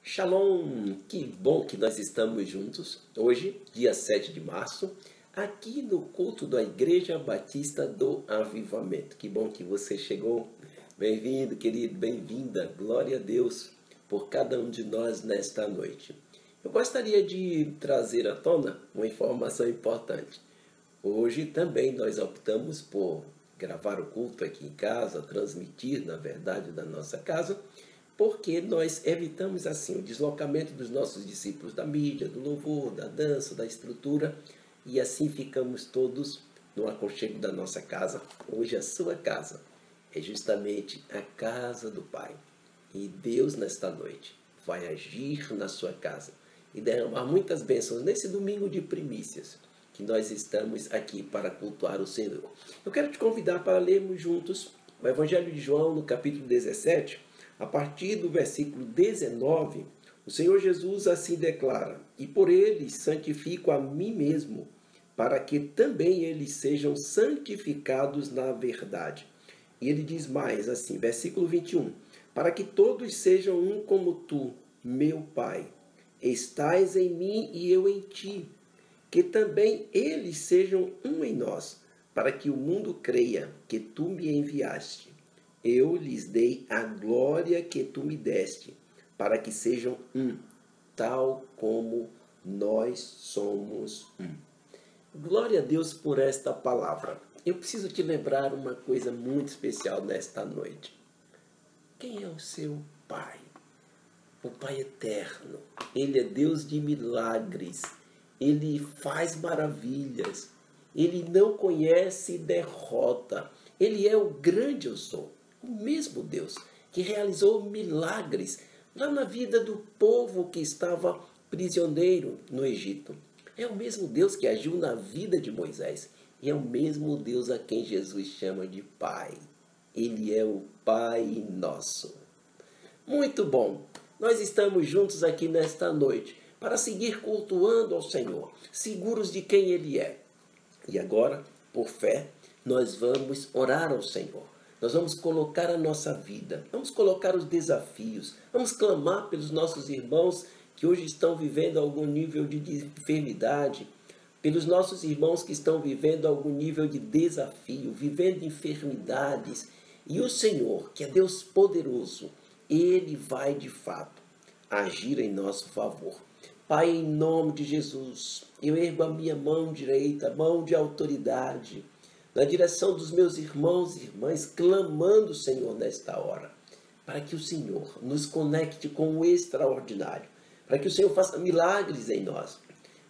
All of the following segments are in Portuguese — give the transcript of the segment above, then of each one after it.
Shalom, que bom que nós estamos juntos hoje, dia 7 de março, aqui no culto da Igreja Batista do Avivamento. Que bom que você chegou. Bem-vindo, querido, bem-vinda. Glória a Deus por cada um de nós nesta noite. Eu gostaria de trazer à tona uma informação importante. Hoje também nós optamos por gravar o culto aqui em casa, transmitir, na verdade, da nossa casa, porque nós evitamos assim o deslocamento dos nossos discípulos da mídia, do louvor, da dança, da estrutura, e assim ficamos todos no aconchego da nossa casa. Hoje a sua casa é justamente a casa do Pai. E Deus nesta noite vai agir na sua casa e derramar muitas bênçãos nesse domingo de primícias que nós estamos aqui para cultuar o Senhor. Eu quero te convidar para lermos juntos o Evangelho de João no capítulo 17, a partir do versículo 19, o Senhor Jesus assim declara: "E por eles santifico a mim mesmo, para que também eles sejam santificados na verdade." E ele diz mais assim, versículo 21, "Para que todos sejam um como tu, meu Pai, estais em mim e eu em ti, que também eles sejam um em nós, para que o mundo creia que tu me enviaste. Eu lhes dei a glória que tu me deste, para que sejam um, tal como nós somos um." Glória a Deus por esta palavra. Eu preciso te lembrar uma coisa muito especial nesta noite. Quem é o seu Pai? O Pai eterno. Ele é Deus de milagres. Ele faz maravilhas. Ele não conhece derrota. Ele é o grande eu sou. O mesmo Deus que realizou milagres lá na vida do povo que estava prisioneiro no Egito. É o mesmo Deus que agiu na vida de Moisés. E é o mesmo Deus a quem Jesus chama de Pai. Ele é o Pai nosso. Muito bom. Nós estamos juntos aqui nesta noite para seguir cultuando ao Senhor, seguros de quem Ele é. E agora, por fé, nós vamos orar ao Senhor. Nós vamos colocar a nossa vida, vamos colocar os desafios, vamos clamar pelos nossos irmãos que hoje estão vivendo algum nível de enfermidade, pelos nossos irmãos que estão vivendo algum nível de desafio, vivendo enfermidades. E o Senhor, que é Deus poderoso, Ele vai de fato agir em nosso favor. Pai, em nome de Jesus, eu ergo a minha mão direita, mão de autoridade, na direção dos meus irmãos e irmãs, clamando, Senhor, nesta hora, para que o Senhor nos conecte com o extraordinário, para que o Senhor faça milagres em nós,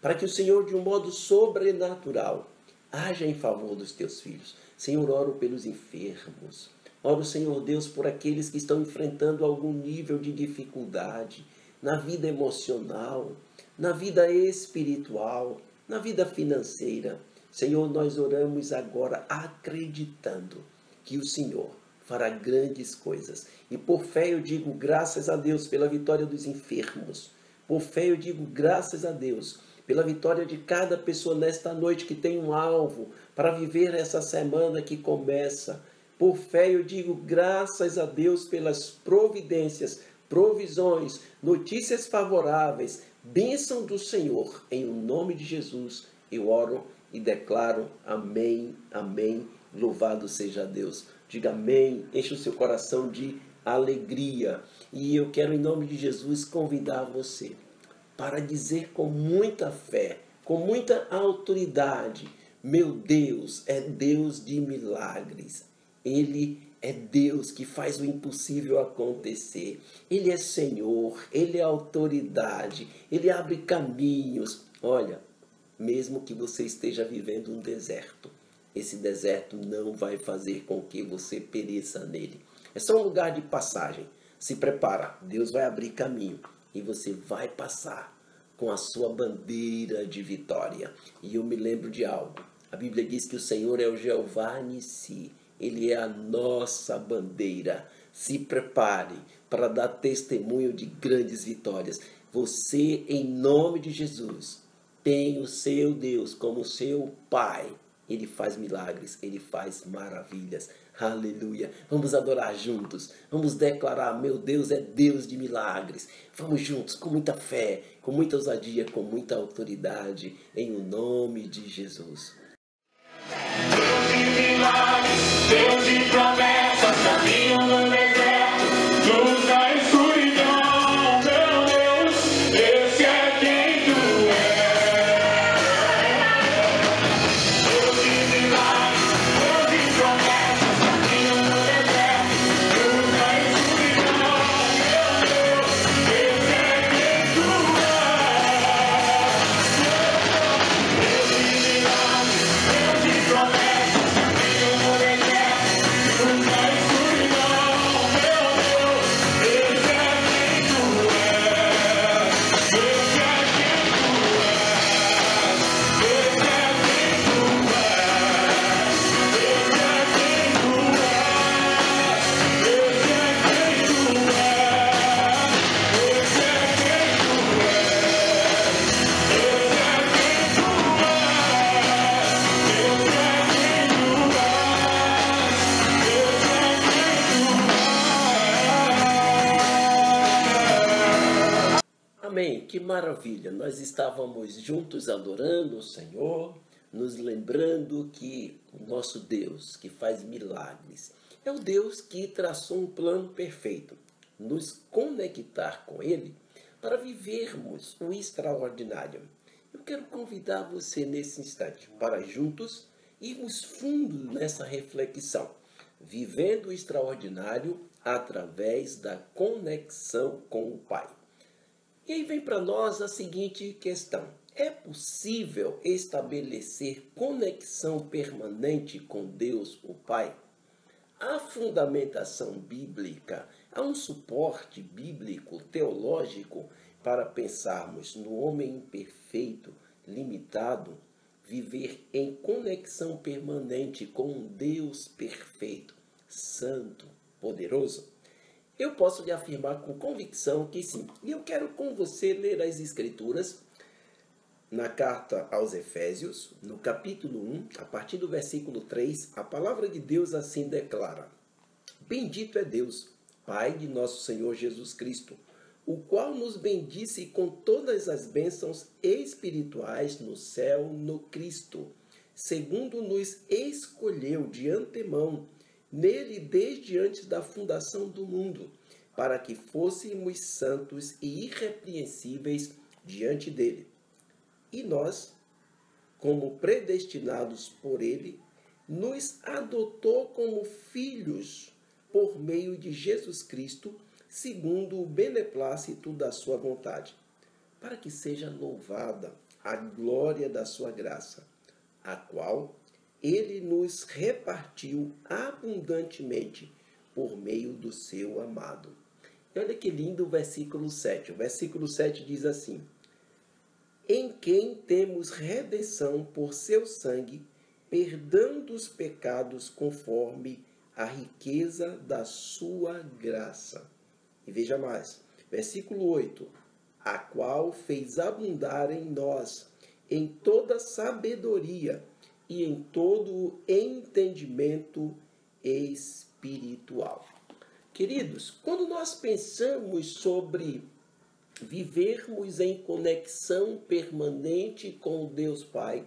para que o Senhor, de um modo sobrenatural, haja em favor dos teus filhos. Senhor, oro pelos enfermos, oro, Senhor Deus, por aqueles que estão enfrentando algum nível de dificuldade na vida emocional, na vida espiritual, na vida financeira. Senhor, nós oramos agora acreditando que o Senhor fará grandes coisas. E por fé eu digo graças a Deus pela vitória dos enfermos. Por fé eu digo graças a Deus pela vitória de cada pessoa nesta noite que tem um alvo para viver essa semana que começa. Por fé eu digo graças a Deus pelas providências, provisões, notícias favoráveis, bênção do Senhor. Em nome de Jesus eu oro e declaro amém, amém, louvado seja Deus. Diga amém, enche o seu coração de alegria. E eu quero, em nome de Jesus, convidar você para dizer com muita fé, com muita autoridade: meu Deus é Deus de milagres. Ele é Deus que faz o impossível acontecer. Ele é Senhor, Ele é autoridade, Ele abre caminhos. Olha, mesmo que você esteja vivendo um deserto, esse deserto não vai fazer com que você pereça nele. É só um lugar de passagem. Se prepara, Deus vai abrir caminho e você vai passar com a sua bandeira de vitória. E eu me lembro de algo. A Bíblia diz que o Senhor é o Jeová Nissi. Ele é a nossa bandeira. Se prepare para dar testemunho de grandes vitórias. Você, em nome de Jesus, tem o seu Deus como seu Pai. Ele faz milagres, Ele faz maravilhas. Aleluia. Vamos adorar juntos. Vamos declarar: meu Deus é Deus de milagres. Vamos juntos, com muita fé, com muita ousadia, com muita autoridade, em o nome de Jesus. Deus de milagres, Deus de promessas, caminho no deserto, luz na escuridão, meu Deus, esse é quem tu és. Deus de milagres, Deus de promessas, caminho no deserto, luz na escuridão, meu Deus, esse é quem tu és. Deus de milagres, Deus de promessas, caminho no deserto, luz na escuridão, meu Deus, esse é quem tu és. Esse é quem tu és. Esse é quem tu és. Esse é quem tu és. Esse é quem tu és. Esse é quem tu és. Esse é quem tu és. Esse é quem tu és. Esse é quem tu és. Amém, que maravilha! Nós estávamos juntos adorando o Senhor, nos lembrando que o nosso Deus, que faz milagres, é o Deus que traçou um plano perfeito, nos conectar com Ele para vivermos o extraordinário. Eu quero convidar você nesse instante para juntos irmos fundo nessa reflexão, vivendo o extraordinário através da conexão com o Pai. E aí vem para nós a seguinte questão: é possível estabelecer conexão permanente com Deus, o Pai? Há fundamentação bíblica, há um suporte bíblico, teológico, para pensarmos no homem imperfeito, limitado, viver em conexão permanente com um Deus perfeito, santo, poderoso? Eu posso lhe afirmar com convicção que sim. E eu quero com você ler as Escrituras na carta aos Efésios, no capítulo 1, a partir do versículo 3, a palavra de Deus assim declara: Bendito é Deus, Pai de nosso Senhor Jesus Cristo, o qual nos bendisse com todas as bênçãos espirituais no céu no Cristo, segundo nos escolheu de antemão nele desde antes da fundação do mundo, para que fôssemos santos e irrepreensíveis diante dele. E nós, como predestinados por ele, nos adotou como filhos por meio de Jesus Cristo, segundo o beneplácito da sua vontade, para que seja louvada a glória da sua graça, a qual ele nos repartiu abundantemente por meio do seu amado. E olha que lindo o versículo 7. O versículo 7 diz assim: Em quem temos redenção por seu sangue, perdão dos pecados conforme a riqueza da sua graça. E veja mais, versículo 8: A qual fez abundar em nós, em toda sabedoria, e em todo o entendimento espiritual. Queridos, quando nós pensamos sobre vivermos em conexão permanente com Deus Pai,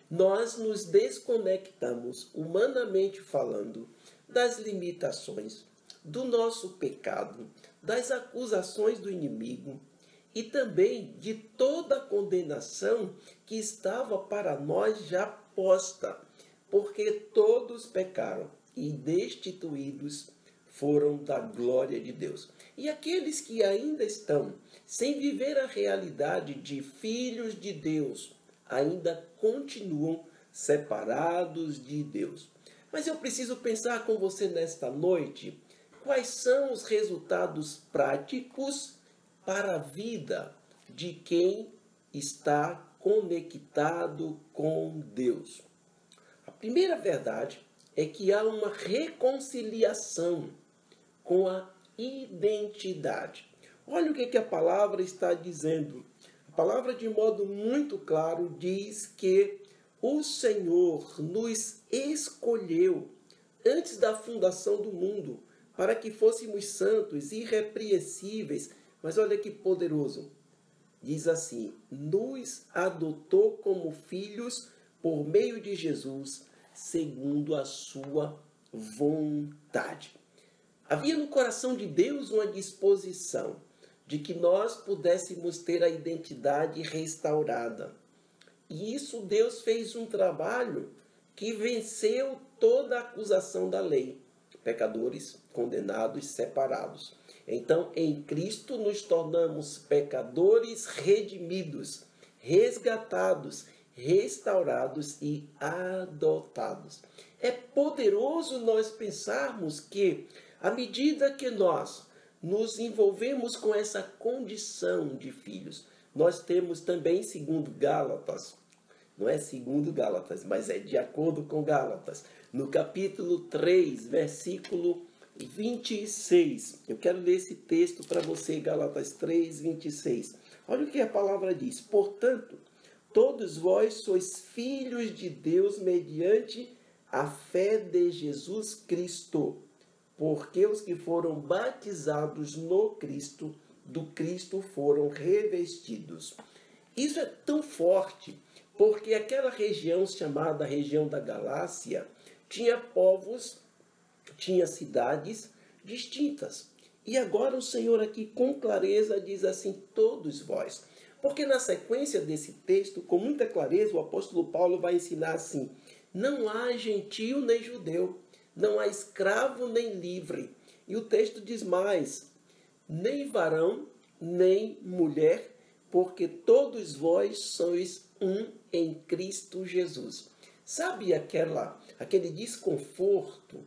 nós nos desconectamos, humanamente falando, das limitações, do nosso pecado, das acusações do inimigo e também de toda a condenação que estava para nós já posta, porque todos pecaram e destituídos foram da glória de Deus. E aqueles que ainda estão sem viver a realidade de filhos de Deus, ainda continuam separados de Deus. Mas eu preciso pensar com você nesta noite, quais são os resultados práticos para a vida de quem está conectado com Deus. A primeira verdade é que há uma reconciliação com a identidade. Olha o que a palavra está dizendo. A palavra, de modo muito claro, diz que o Senhor nos escolheu antes da fundação do mundo, para que fôssemos santos, irrepreensíveis. Mas olha que poderoso. Diz assim: nos adotou como filhos por meio de Jesus, segundo a sua vontade. Havia no coração de Deus uma disposição de que nós pudéssemos ter a identidade restaurada. E isso Deus fez um trabalho que venceu toda a acusação da lei. Pecadores, condenados, separados. Então, em Cristo nos tornamos pecadores redimidos, resgatados, restaurados e adotados. É poderoso nós pensarmos que, à medida que nós nos envolvemos com essa condição de filhos, nós temos também, segundo Gálatas, não é segundo Gálatas, mas é de acordo com Gálatas, no capítulo 3, versículo 26. Eu quero ler esse texto para você, Gálatas 3, 26. Olha o que a palavra diz. Portanto, todos vós sois filhos de Deus mediante a fé de Jesus Cristo, porque os que foram batizados no Cristo, do Cristo foram revestidos. Isso é tão forte, porque aquela região chamada região da Galácia tinha povos, tinha cidades distintas. E agora o Senhor aqui com clareza diz assim: todos vós. Porque na sequência desse texto, com muita clareza, o apóstolo Paulo vai ensinar assim: não há gentio nem judeu, não há escravo nem livre. E o texto diz mais: nem varão, nem mulher, porque todos vós sois um em Cristo Jesus. Sabe aquele desconforto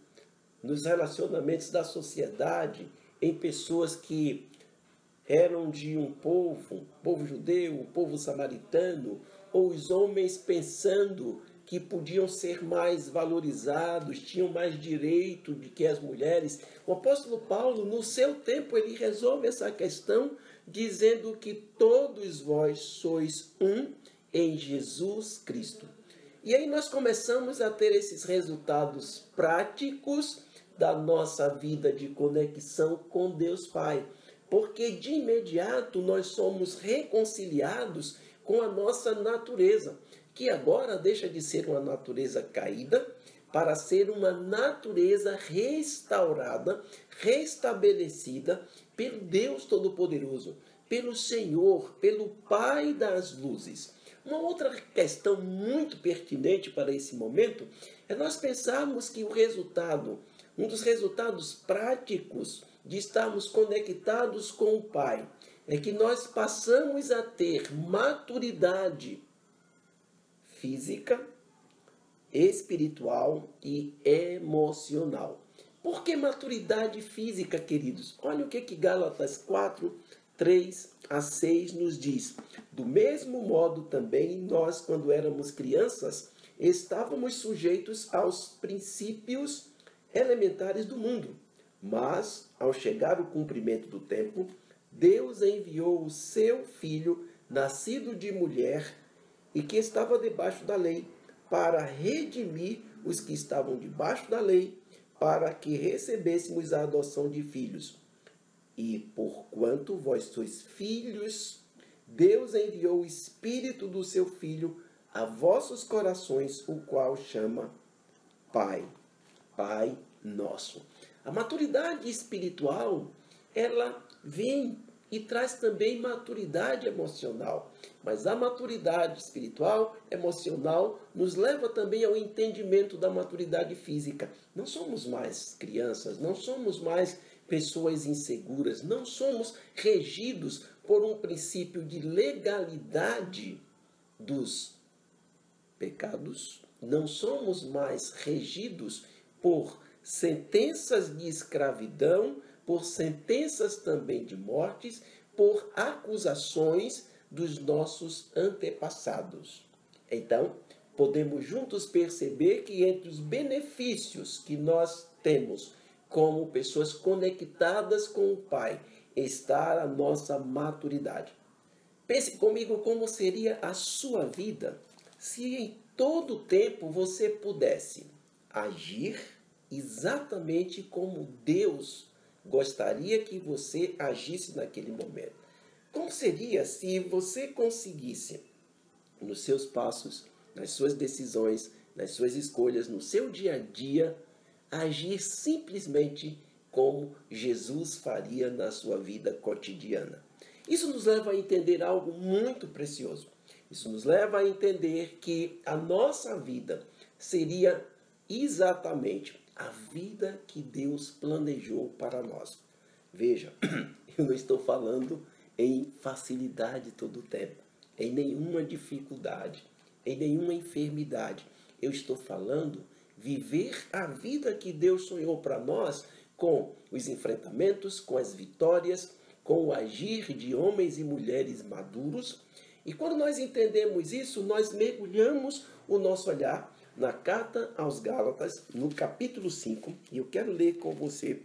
nos relacionamentos da sociedade, em pessoas que eram de um povo judeu, um povo samaritano, ou os homens pensando que podiam ser mais valorizados, tinham mais direito do que as mulheres. O apóstolo Paulo, no seu tempo, ele resolve essa questão dizendo que todos vós sois um em Jesus Cristo. E aí nós começamos a ter esses resultados práticos da nossa vida de conexão com Deus Pai. Porque de imediato nós somos reconciliados com a nossa natureza, que agora deixa de ser uma natureza caída para ser uma natureza restaurada, restabelecida pelo Deus Todo-Poderoso, pelo Senhor, pelo Pai das luzes. Uma outra questão muito pertinente para esse momento é nós pensarmos que um dos resultados práticos de estarmos conectados com o Pai é que nós passamos a ter maturidade física, espiritual e emocional. Por que maturidade física, queridos? Olha o que Gálatas 4, 3 a 6 nos diz. Do mesmo modo também nós, quando éramos crianças, estávamos sujeitos aos princípios elementares do mundo. Mas, ao chegar o cumprimento do tempo, Deus enviou o seu Filho, nascido de mulher, e que estava debaixo da lei, para redimir os que estavam debaixo da lei, para que recebêssemos a adoção de filhos. E porquanto vós sois filhos, Deus enviou o Espírito do seu Filho a vossos corações, o qual chama Pai, Pai nosso. A maturidade espiritual, ela vem e traz também maturidade emocional. Mas a maturidade espiritual, emocional, nos leva também ao entendimento da maturidade física. Não somos mais crianças, não somos mais pessoas inseguras, não somos regidos por um princípio de legalidade dos pecados, não somos mais regidos por sentenças de escravidão, por sentenças também de mortes, por acusações dos nossos antepassados. Então, podemos juntos perceber que entre os benefícios que nós temos como pessoas conectadas com o Pai, está a nossa maturidade. Pense comigo como seria a sua vida se em todo o tempo você pudesse agir, exatamente como Deus gostaria que você agisse naquele momento. Como seria se você conseguisse, nos seus passos, nas suas decisões, nas suas escolhas, no seu dia a dia, agir simplesmente como Jesus faria na sua vida cotidiana? Isso nos leva a entender algo muito precioso. Isso nos leva a entender que a nossa vida seria exatamente a vida que Deus planejou para nós. Veja, eu não estou falando em facilidade todo o tempo, em nenhuma dificuldade, em nenhuma enfermidade. Eu estou falando viver a vida que Deus sonhou para nós, com os enfrentamentos, com as vitórias, com o agir de homens e mulheres maduros. E quando nós entendemos isso, nós mergulhamos o nosso olhar na carta aos Gálatas, no capítulo 5, e eu quero ler com você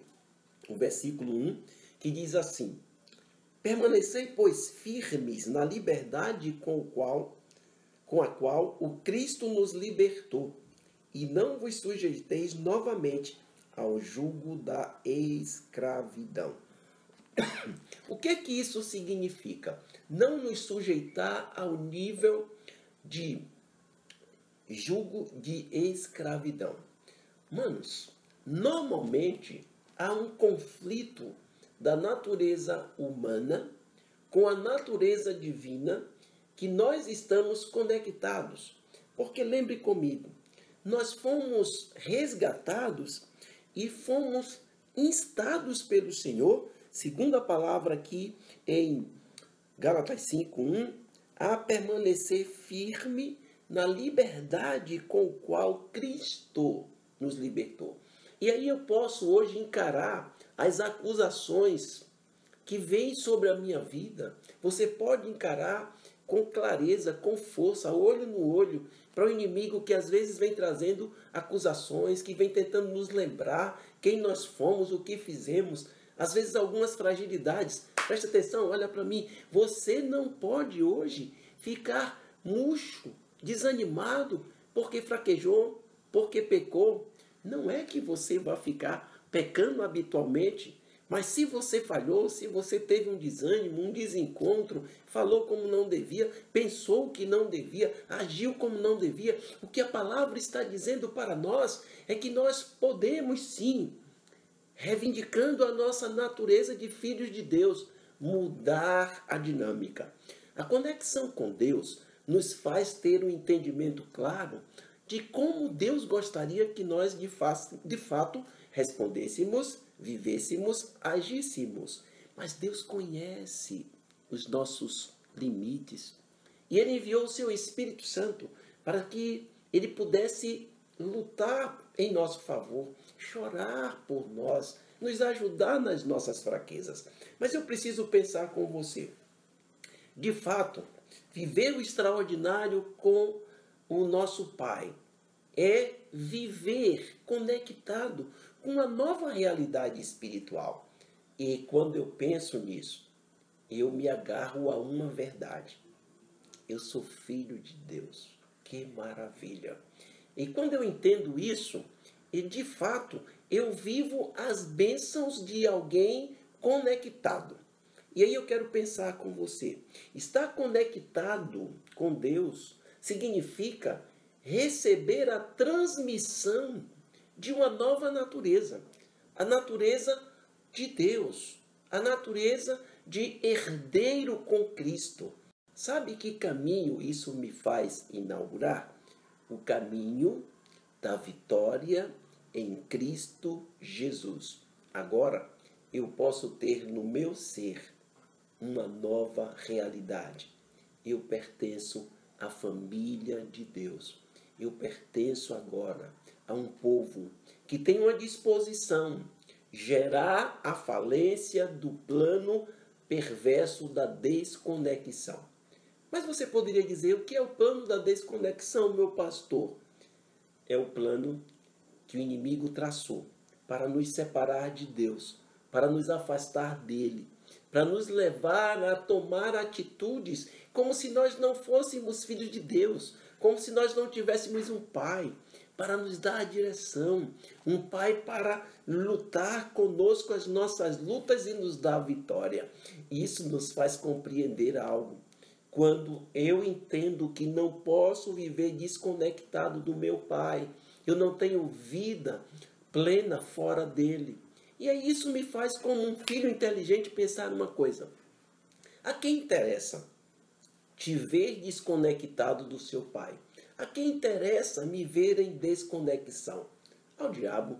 o versículo 1, que diz assim: permanecei, pois, firmes na liberdade com a qual o Cristo nos libertou, e não vos sujeiteis novamente ao jugo da escravidão. O que isso significa? Não nos sujeitar ao nível de jugo de escravidão. Manos, normalmente há um conflito da natureza humana com a natureza divina, que nós estamos conectados. Porque lembre comigo, nós fomos resgatados e fomos instados pelo Senhor, segundo a palavra aqui em Gálatas 5:1, a permanecer firme na liberdade com a qual Cristo nos libertou. E aí eu posso hoje encarar as acusações que vêm sobre a minha vida. Você pode encarar com clareza, com força, olho no olho, para o inimigo que às vezes vem trazendo acusações, que vem tentando nos lembrar quem nós fomos, o que fizemos, às vezes algumas fragilidades. Presta atenção, olha para mim. Você não pode hoje ficar murcho, desanimado, porque fraquejou, porque pecou. Não é que você vai ficar pecando habitualmente, mas se você falhou, se você teve um desânimo, um desencontro, falou como não devia, pensou que não devia, agiu como não devia, o que a palavra está dizendo para nós é que nós podemos sim, reivindicando a nossa natureza de filhos de Deus, mudar a dinâmica. A conexão com Deus nos faz ter um entendimento claro de como Deus gostaria que nós de fato respondêssemos, vivêssemos, agíssemos. Mas Deus conhece os nossos limites. E Ele enviou o seu Espírito Santo para que Ele pudesse lutar em nosso favor, chorar por nós, nos ajudar nas nossas fraquezas. Mas eu preciso pensar com você. De fato, viver o extraordinário com o nosso Pai é viver conectado com uma nova realidade espiritual. E quando eu penso nisso, eu me agarro a uma verdade. Eu sou filho de Deus. Que maravilha! E quando eu entendo isso, e de fato, eu vivo as bênçãos de alguém conectado. E aí eu quero pensar com você. Estar conectado com Deus significa receber a transmissão de uma nova natureza. A natureza de Deus. A natureza de herdeiro com Cristo. Sabe que caminho isso me faz inaugurar? O caminho da vitória em Cristo Jesus. Agora eu posso ter no meu ser uma nova realidade. Eu pertenço à família de Deus. Eu pertenço agora a um povo que tem uma disposição, gerar a falência do plano perverso da desconexão. Mas você poderia dizer, o que é o plano da desconexão, meu pastor? É o plano que o inimigo traçou para nos separar de Deus, para nos afastar dele, para nos levar a tomar atitudes como se nós não fôssemos filhos de Deus, como se nós não tivéssemos um pai. para nos dar a direção, um Pai para lutar conosco as nossas lutas e nos dar a vitória. E isso nos faz compreender algo. Quando eu entendo que não posso viver desconectado do meu Pai, eu não tenho vida plena fora dele. E aí isso me faz, como um filho inteligente, pensar numa coisa. A quem interessa te ver desconectado do seu Pai? A quem interessa me ver em desconexão? Ao diabo.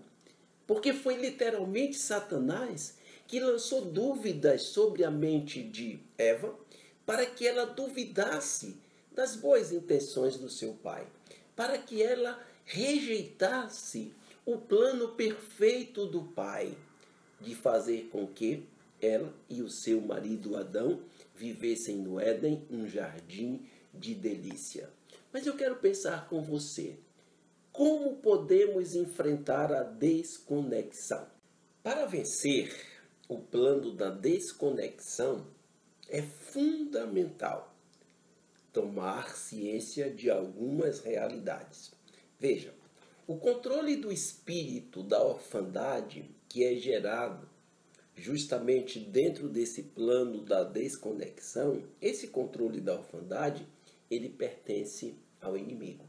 Porque foi literalmente Satanás que lançou dúvidas sobre a mente de Eva, para que ela duvidasse das boas intenções do seu pai, para que ela rejeitasse o plano perfeito do pai de fazer com que ela e o seu marido Adão vivessem no Éden, um jardim de delícia. Mas eu quero pensar com você, como podemos enfrentar a desconexão? Para vencer o plano da desconexão, é fundamental tomar ciência de algumas realidades. Veja, o controle do espírito da orfandade, que é gerado justamente dentro desse plano da desconexão, esse controle da orfandade, ele pertence ao inimigo.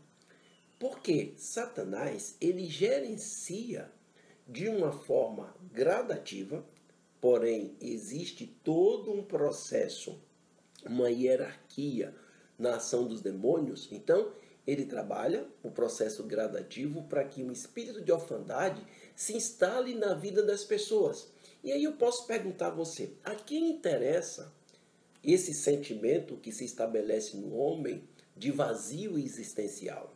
Porque Satanás, ele gerencia de uma forma gradativa, porém existe todo um processo, uma hierarquia na ação dos demônios. Então, ele trabalha o processo gradativo para que um espírito de orfandade se instale na vida das pessoas. E aí eu posso perguntar a você, a quem interessa esse sentimento que se estabelece no homem de vazio existencial?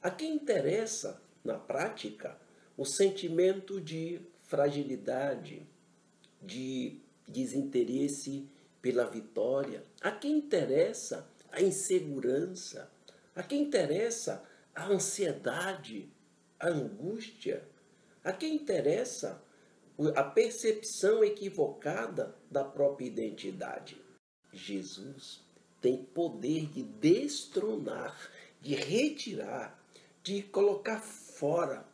A quem interessa, na prática, o sentimento de fragilidade, de desinteresse pela vitória? A quem interessa a insegurança? A quem interessa a ansiedade, a angústia? A quem interessa a percepção equivocada da própria identidade? Jesus tem poder de destronar, de retirar, de colocar fora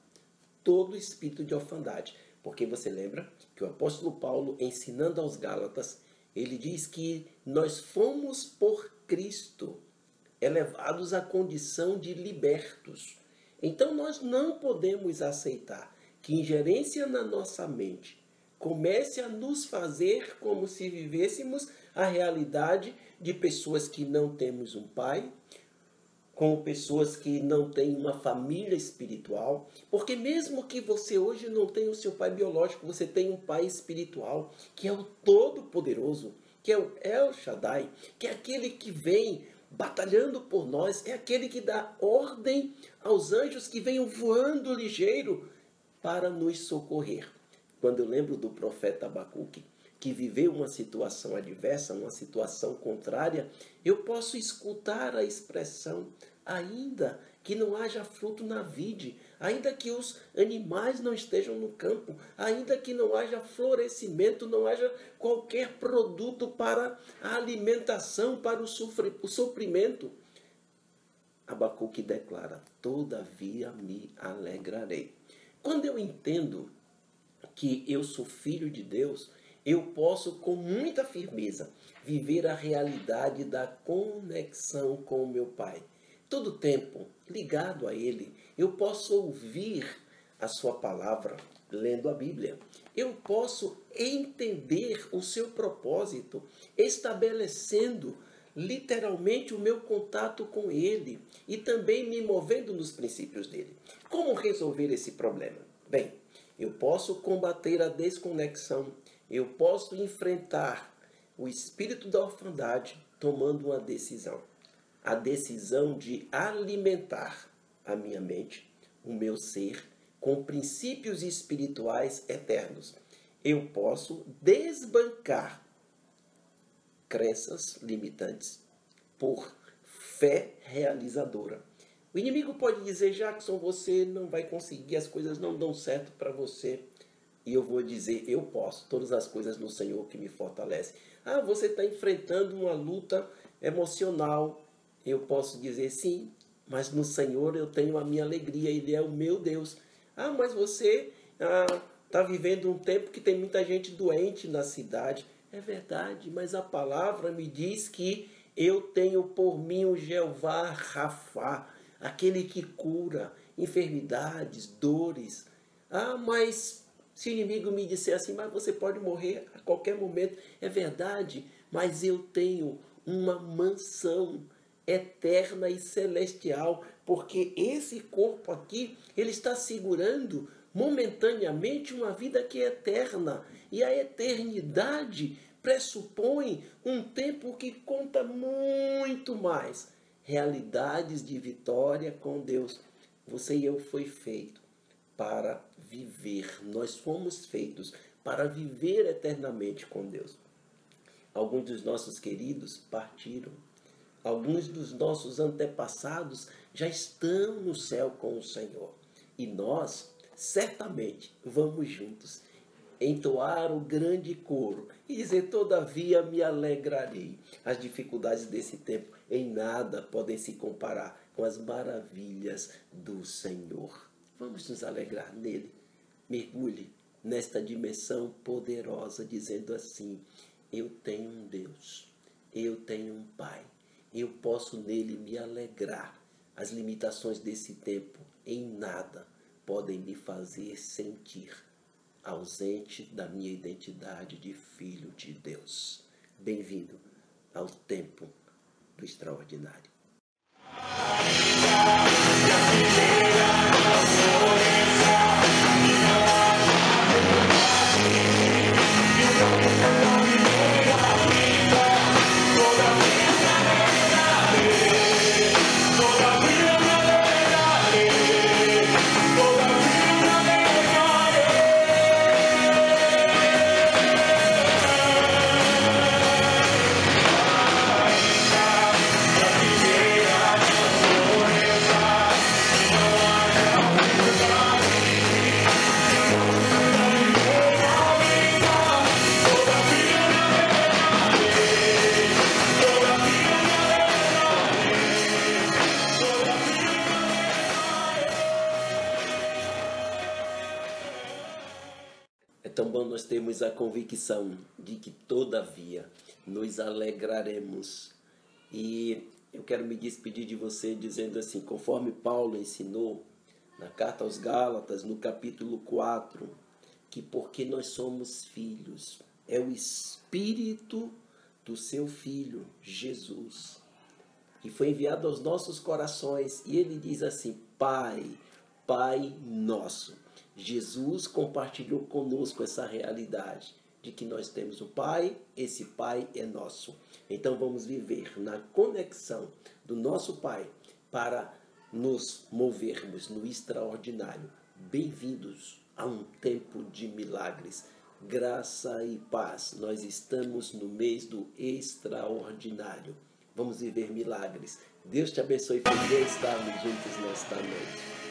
todo o espírito de orfandade. Porque você lembra que o apóstolo Paulo, ensinando aos Gálatas, ele diz que nós fomos por Cristo elevados à condição de libertos. Então nós não podemos aceitar que ingerência na nossa mente comece a nos fazer como se vivêssemos a realidade de pessoas que não temos um pai, com pessoas que não têm uma família espiritual, porque mesmo que você hoje não tenha o seu pai biológico, você tem um pai espiritual, que é o Todo-Poderoso, que é o El Shaddai, que é aquele que vem batalhando por nós, é aquele que dá ordem aos anjos que venham voando ligeiro para nos socorrer. Quando eu lembro do profeta Abacuque, que viveu uma situação adversa, uma situação contrária, eu posso escutar a expressão, ainda que não haja fruto na vide, ainda que os animais não estejam no campo, ainda que não haja florescimento, não haja qualquer produto para a alimentação, para o suprimento. Abacuque declara, todavia me alegrarei. Quando eu entendo que eu sou filho de Deus, eu posso com muita firmeza viver a realidade da conexão com o meu Pai. Todo tempo, ligado a Ele, eu posso ouvir a sua palavra, lendo a Bíblia. Eu posso entender o seu propósito, estabelecendo literalmente o meu contato com Ele e também me movendo nos princípios dele. Como resolver esse problema? Bem, eu posso combater a desconexão, eu posso enfrentar o espírito da orfandade tomando uma decisão. A decisão de alimentar a minha mente, o meu ser, com princípios espirituais eternos. Eu posso desbancar crenças limitantes por fé realizadora. O inimigo pode dizer, Jackson, você não vai conseguir, as coisas não dão certo para você. E eu vou dizer, eu posso, todas as coisas no Senhor que me fortalece. Ah, você está enfrentando uma luta emocional. Eu posso dizer, sim, mas no Senhor eu tenho a minha alegria, Ele é o meu Deus. Ah, mas você está vivendo um tempo que tem muita gente doente na cidade. É verdade, mas a palavra me diz que eu tenho por mim o Jeová Rafá, aquele que cura enfermidades, dores. Ah, mas se o inimigo me disser assim, mas você pode morrer a qualquer momento. É verdade, mas eu tenho uma mansão eterna e celestial, porque esse corpo aqui, ele está segurando momentaneamente uma vida que é eterna. E a eternidade pressupõe um tempo que conta muito mais. Realidades de vitória com Deus. Você e eu foi feito para viver. Nós fomos feitos para viver eternamente com Deus. Alguns dos nossos queridos partiram. Alguns dos nossos antepassados já estão no céu com o Senhor. E nós, certamente, vamos juntos entoar o grande coro e dizer, todavia me alegrarei. As dificuldades desse tempo em nada podem se comparar com as maravilhas do Senhor. Vamos nos alegrar nele. Mergulhe nesta dimensão poderosa, dizendo assim, eu tenho um Deus, eu tenho um Pai, eu posso nele me alegrar. As limitações desse tempo em nada podem me fazer sentir ausente da minha identidade de filho de Deus. Bem-vindo ao tempo do extraordinário. É tão bom nós termos a convicção de que, todavia, nos alegraremos. E eu quero me despedir de você dizendo assim, conforme Paulo ensinou na carta aos Gálatas, no capítulo 4, que porque nós somos filhos, é o Espírito do seu Filho, Jesus, que foi enviado aos nossos corações. E ele diz assim, Pai, Pai nosso. Jesus compartilhou conosco essa realidade de que nós temos o Pai, esse Pai é nosso. Então vamos viver na conexão do nosso Pai para nos movermos no extraordinário. Bem-vindos a um tempo de milagres. Graça e paz. Nós estamos no mês do extraordinário. Vamos viver milagres. Deus te abençoe. Foi bom estarmos juntos nesta noite.